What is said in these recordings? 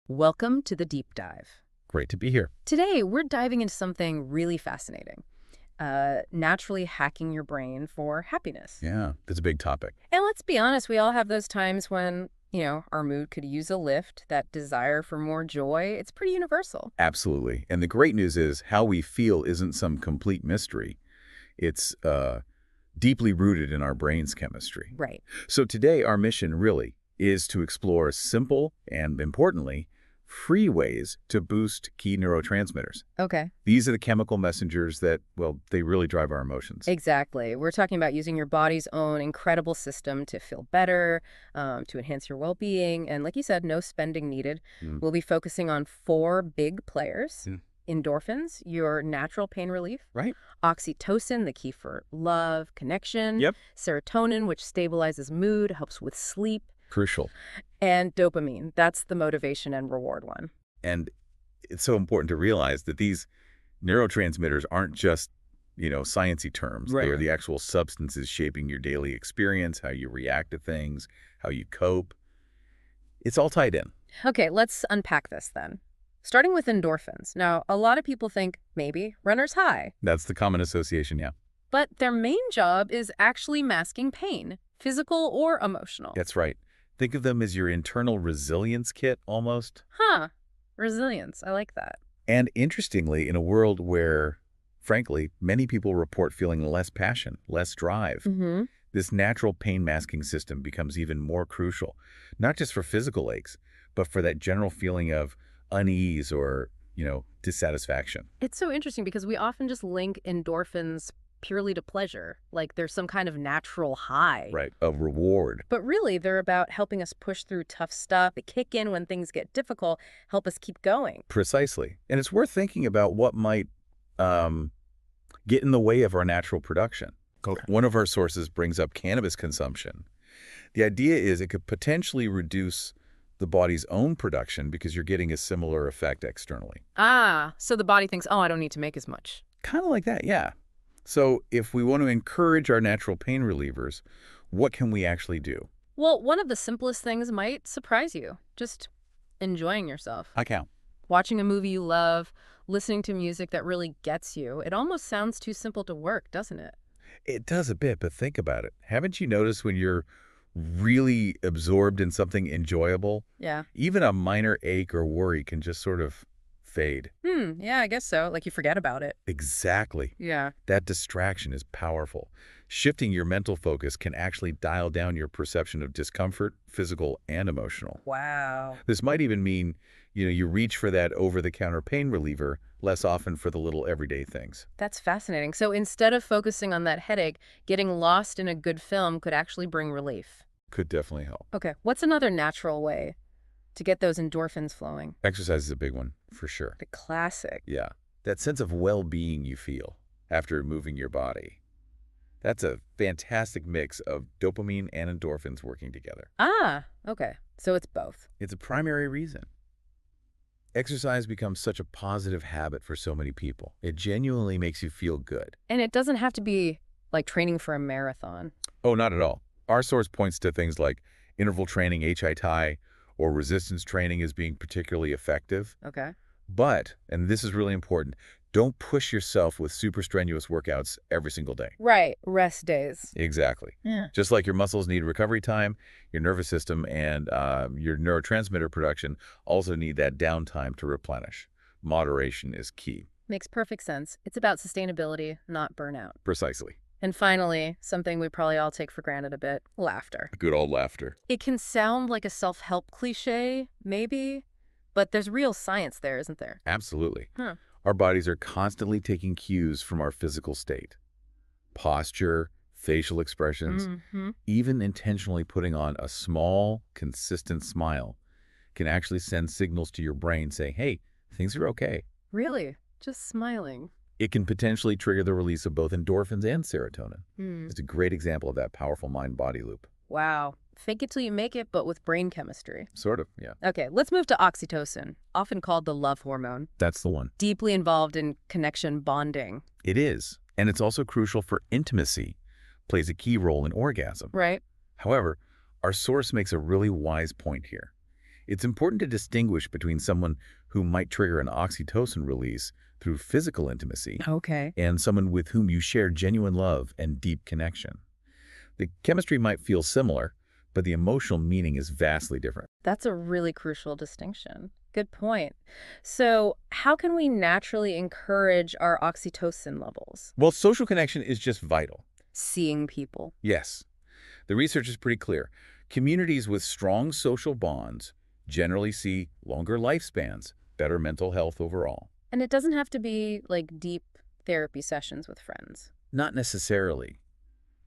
Welcome to the deep dive. Great to be here. Today, we're diving into something really fascinating, naturally hacking your brain for happiness. Yeah, that's a big topic. And let's be honest, we all have those times when, our mood could use a lift, that desire for more joy. It's pretty universal. Absolutely. And the great news is how we feel isn't some complete mystery. It's deeply rooted in our brain's chemistry. Right. So today, our mission really is to explore simple and, importantly, free ways to boost key neurotransmitters. Okay. These are the chemical messengers that, well, they really drive our emotions. Exactly. We're talking about using your body's own incredible system to feel better, to enhance your well-being. And like you said, no spending needed. Mm. We'll be focusing on four big players. Mm. Endorphins, your natural pain relief. Right. Oxytocin, the key for love, connection. Yep. Serotonin, which stabilizes mood, helps with sleep. Crucial. And dopamine, that's the motivation and reward one. And it's so important to realize that these neurotransmitters aren't just, sciencey terms. Right. They are the actual substances shaping your daily experience, how you react to things, how you cope. It's all tied in. Okay, let's unpack this then. Starting with endorphins. Now, a lot of people think maybe runner's high, That's the common association, yeah. but their main job is actually masking pain, physical or emotional. That's right. Think of them as your internal resilience kit, almost. Huh. Resilience. I like that. And interestingly, in a world where, frankly, many people report feeling less passion, less drive, Mm-hmm. this natural pain masking system becomes even more crucial, not just for physical aches, but for that general feeling of unease or, dissatisfaction. It's so interesting because we often just link endorphins purely to pleasure, like there's some kind of natural high. Right. Of reward. But really, they're about helping us push through tough stuff. They kick in when things get difficult, help us keep going. Precisely. And it's worth thinking about what might get in the way of our natural production. Okay. One of our sources brings up cannabis consumption. The idea is it could potentially reduce the body's own production because you're getting a similar effect externally. Ah, so the body thinks, oh, I don't need to make as much. Kind of like that, yeah. So if we want to encourage our natural pain relievers, what can we actually do? Well, one of the simplest things might surprise you. Just enjoying yourself. I count. Watching a movie you love, listening to music that really gets you. It almost sounds too simple to work, doesn't it? It does a bit, but think about it. Haven't you noticed when you're really absorbed in something enjoyable, Yeah. even a minor ache or worry can just sort of fade? Yeah, I guess so. Like you forget about it. Exactly. Yeah. That distraction is powerful. Shifting your mental focus can actually dial down your perception of discomfort, physical and emotional. Wow. This might even mean, you reach for that over-the-counter pain reliever less often for the little everyday things. That's fascinating. So instead of focusing on that headache, getting lost in a good film could actually bring relief. Could definitely help. Okay, what's another natural way to get those endorphins flowing? Exercise is a big one, for sure. The classic. Yeah. That sense of well-being you feel after moving your body. That's a fantastic mix of dopamine and endorphins working together. Ah, okay. So it's both. It's a primary reason. Exercise becomes such a positive habit for so many people. It genuinely makes you feel good. And it doesn't have to be like training for a marathon. Oh, not at all. Our source points to things like interval training, HIIT, or resistance training as being particularly effective. Okay. But, and this is really important, don't push yourself with super strenuous workouts every single day. Right. Rest days. Exactly. Yeah. Just like your muscles need recovery time, your nervous system and your neurotransmitter production also need that downtime to replenish. Moderation is key. Makes perfect sense. It's about sustainability, not burnout. Precisely. And finally, something we probably all take for granted a bit, laughter. Good old laughter. It can sound like a self-help cliche, maybe, but there's real science there, isn't there? Absolutely. Huh. Our bodies are constantly taking cues from our physical state. Posture, facial expressions, even intentionally putting on a small, consistent smile can actually send signals to your brain saying, hey, things are okay. Really? Just smiling. It can potentially trigger the release of both endorphins and serotonin. It's a great example of that powerful mind-body loop. Wow. Fake it till you make it, but with brain chemistry. Sort of, yeah. Okay, let's move to oxytocin, often called the love hormone. That's the one. Deeply involved in connection bonding. It is. And it's also crucial for intimacy, plays a key role in orgasm. Right. However, our source makes a really wise point here. It's important to distinguish between someone who might trigger an oxytocin release through physical intimacy Okay. and someone with whom you share genuine love and deep connection. The chemistry might feel similar, but the emotional meaning is vastly different. That's a really crucial distinction. Good point. So, how can we naturally encourage our oxytocin levels? Well, social connection is just vital. Seeing people. Yes, the research is pretty clear. Communities with strong social bonds generally see longer lifespans, better mental health overall. And it doesn't have to be like deep therapy sessions with friends. Not necessarily.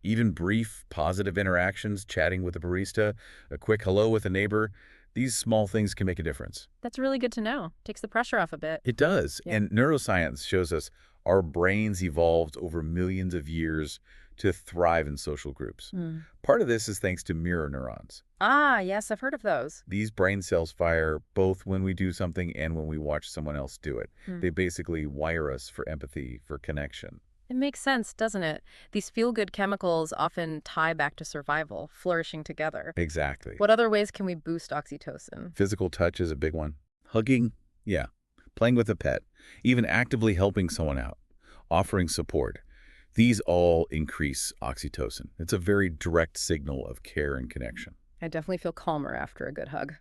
Even brief, positive interactions, chatting with a barista, a quick hello with a neighbor, these small things can make a difference. That's really good to know. Takes the pressure off a bit. It does. Yeah. And neuroscience shows us our brains evolved over millions of years to thrive in social groups. Hmm. Part of this is thanks to mirror neurons. Ah, yes, I've heard of those. These brain cells fire both when we do something and when we watch someone else do it. Hmm. They basically wire us for empathy, for connection. It makes sense, doesn't it? These feel-good chemicals often tie back to survival, flourishing together. Exactly. What other ways can we boost oxytocin? Physical touch is a big one. Hugging, yeah. Playing with a pet, even actively helping someone out, offering support. These all increase oxytocin. It's a very direct signal of care and connection. I definitely feel calmer after a good hug.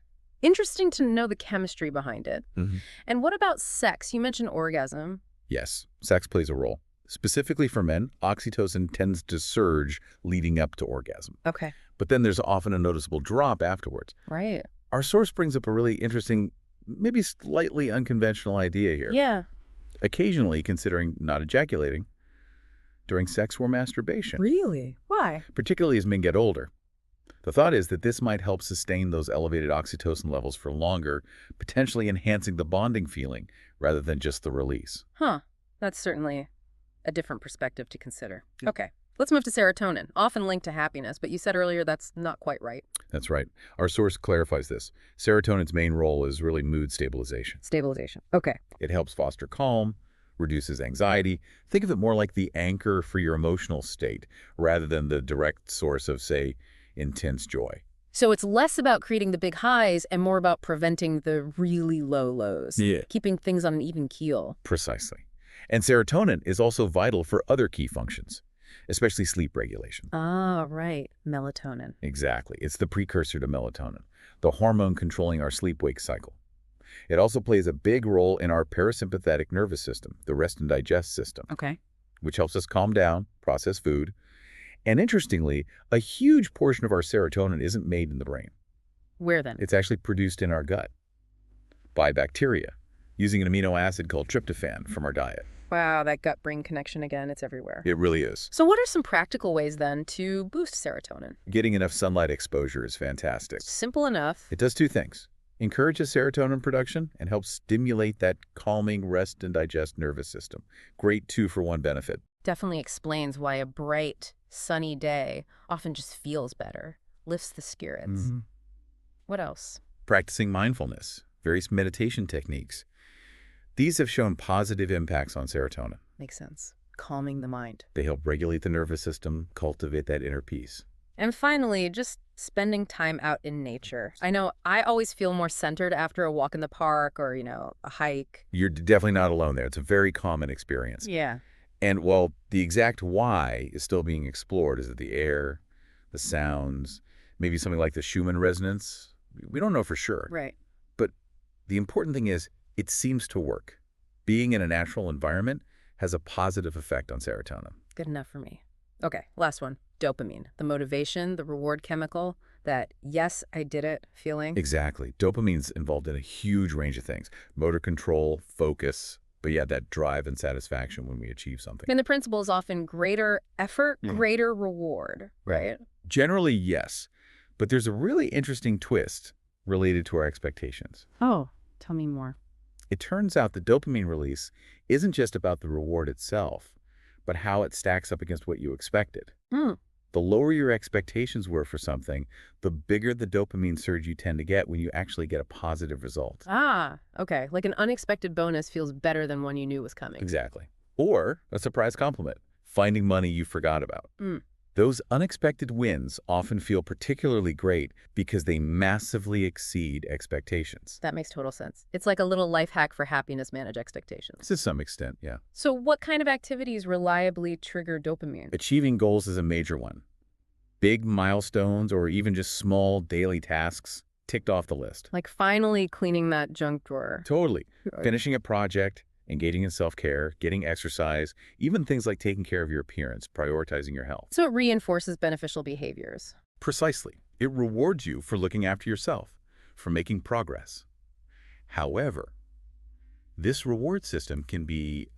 Interesting to know the chemistry behind it. Mhm. And what about sex? You mentioned orgasm. Yes, sex plays a role. Specifically for men, oxytocin tends to surge leading up to orgasm. Okay. But then there's often a noticeable drop afterwards. Right. Our source brings up a really interesting, maybe slightly unconventional idea here. Yeah. Occasionally considering not ejaculating during sex or masturbation, Really? Why? particularly as men get older. The thought is that this might help sustain those elevated oxytocin levels for longer, potentially enhancing the bonding feeling rather than just the release. Huh. That's certainly a different perspective to consider. Okay. Let's move to serotonin, often linked to happiness, but you said earlier that's not quite right. That's right. Our source clarifies this. Serotonin's main role is really mood stabilization. Stabilization. Okay. It helps foster calm, reduces anxiety. Think of it more like the anchor for your emotional state rather than the direct source of, say, intense joy. So it's less about creating the big highs and more about preventing the really low lows. Yeah. Keeping things on an even keel. Precisely. And serotonin is also vital for other key functions, especially sleep regulation. Ah, right. Melatonin. Exactly. It's the precursor to melatonin, the hormone controlling our sleep-wake cycle. It also plays a big role in our parasympathetic nervous system, the rest and digest system, Okay. which helps us calm down, process food. And interestingly, a huge portion of our serotonin isn't made in the brain. Where then? It's actually produced in our gut by bacteria, using an amino acid called tryptophan from our diet. Wow, that gut-brain connection again, it's everywhere. It really is. So what are some practical ways then to boost serotonin? Getting enough sunlight exposure is fantastic. Simple enough. It does two things. Encourages serotonin production and helps stimulate that calming rest and digest nervous system. Great two-for-one benefit. Definitely explains why a bright, sunny day often just feels better, lifts the spirits. What else? Practicing mindfulness, various meditation techniques. These have shown positive impacts on serotonin. Makes sense. Calming the mind. They help regulate the nervous system, cultivate that inner peace. And finally, just spending time out in nature. I know I always feel more centered after a walk in the park or, a hike. You're definitely not alone there. It's a very common experience. Yeah. And while the exact why is still being explored, is it the air, the sounds, maybe something like the Schumann resonance? We don't know for sure. Right. But the important thing is it seems to work. Being in a natural environment has a positive effect on serotonin. Good enough for me. Okay, last one. Dopamine. The motivation, the reward chemical, that yes, I did it feeling. Exactly. Dopamine's involved in a huge range of things. Motor control, focus, but yeah, that drive and satisfaction when we achieve something. And the principle is often greater effort, greater reward, right? Generally, yes. But there's a really interesting twist related to our expectations. Oh, tell me more. It turns out the dopamine release isn't just about the reward itself, but how it stacks up against what you expected. The lower your expectations were for something, the bigger the dopamine surge you tend to get when you actually get a positive result. Ah, okay. Like an unexpected bonus feels better than one you knew was coming. Exactly. Or a surprise compliment, finding money you forgot about. Those unexpected wins often feel particularly great because they massively exceed expectations. That makes total sense. It's like a little life hack for happiness manage expectations. To some extent, yeah. So what kind of activities reliably trigger dopamine? Achieving goals is a major one. Big milestones or even just small daily tasks ticked off the list. Like finally cleaning that junk drawer. Totally. Right. Finishing a project, engaging in self-care, getting exercise, even things like taking care of your appearance, prioritizing your health. So it reinforces beneficial behaviors. Precisely. It rewards you for looking after yourself, for making progress. However, this reward system can be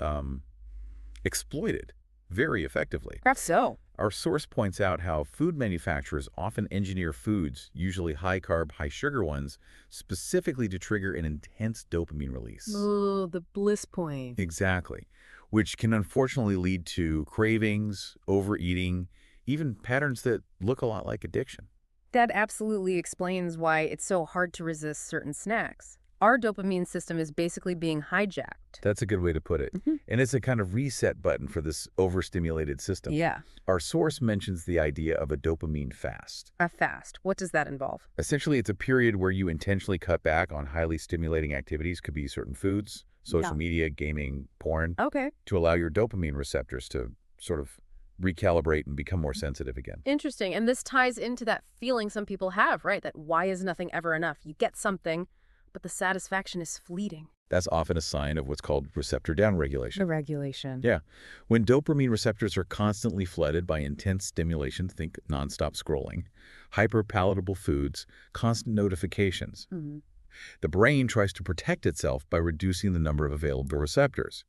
exploited very effectively. Perhaps so. Our source points out how food manufacturers often engineer foods, usually high-carb, high-sugar ones, specifically to trigger an intense dopamine release. Oh, the bliss point. Exactly, which can unfortunately lead to cravings, overeating, even patterns that look a lot like addiction. That absolutely explains why it's so hard to resist certain snacks. Our dopamine system is basically being hijacked. That's a good way to put it. And it's a kind of reset button for this overstimulated system. Yeah. Our source mentions the idea of a dopamine fast. A fast. What does that involve? Essentially, it's a period where you intentionally cut back on highly stimulating activities, could be certain foods, social media, gaming, porn, Okay. to allow your dopamine receptors to sort of recalibrate and become more sensitive again. Interesting. And this ties into that feeling some people have, right? That why is nothing ever enough? You get something, but the satisfaction is fleeting. That's often a sign of what's called receptor downregulation. The regulation. Yeah. When dopamine receptors are constantly flooded by intense stimulation, think nonstop scrolling, hyperpalatable foods, constant notifications, the brain tries to protect itself by reducing the number of available receptors.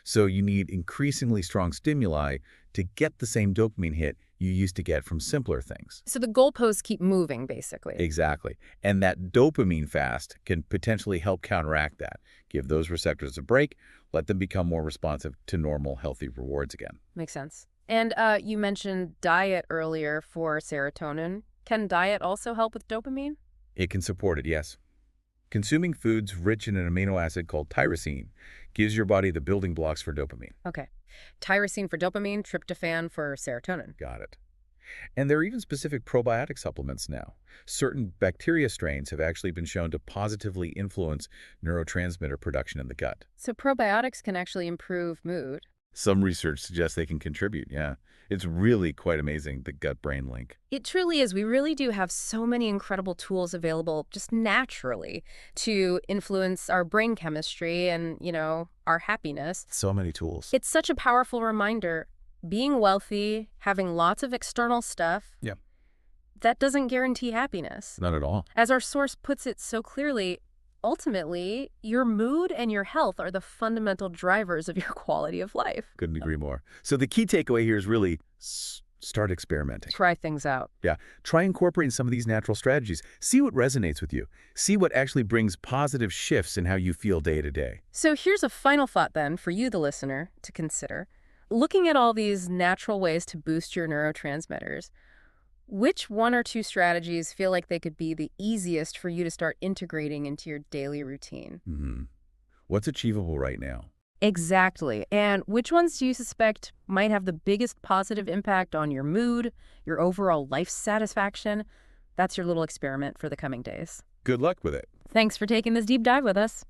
So you need increasingly strong stimuli to get the same dopamine hit you used to get from simpler things. So the goalposts keep moving, basically. Exactly. And that dopamine fast can potentially help counteract that. Give those receptors a break, let them become more responsive to normal, healthy rewards again. Makes sense. And you mentioned diet earlier for serotonin. Can diet also help with dopamine? It can support it, yes. Consuming foods rich in an amino acid called tyrosine gives your body the building blocks for dopamine. Okay. Tyrosine for dopamine, tryptophan for serotonin. Got it. And there are even specific probiotic supplements now. Certain bacteria strains have actually been shown to positively influence neurotransmitter production in the gut. So probiotics can actually improve mood. Some research suggests they can contribute, yeah. It's really quite amazing, the gut-brain link. It truly is. We really do have so many incredible tools available just naturally to influence our brain chemistry and, our happiness. So many tools. It's such a powerful reminder. Being wealthy, having lots of external stuff, Yeah. that doesn't guarantee happiness. Not at all. As our source puts it so clearly, ultimately, your mood and your health are the fundamental drivers of your quality of life. Couldn't agree more. So the key takeaway here is really start experimenting. Try things out. Yeah. Try incorporating some of these natural strategies. See what resonates with you. See what actually brings positive shifts in how you feel day to day. So here's a final thought then for you, the listener, to consider. Looking at all these natural ways to boost your neurotransmitters, which one or two strategies feel like they could be the easiest for you to start integrating into your daily routine? What's achievable right now? Exactly. And which ones do you suspect might have the biggest positive impact on your mood, your overall life satisfaction? That's your little experiment for the coming days. Good luck with it. Thanks for taking this deep dive with us.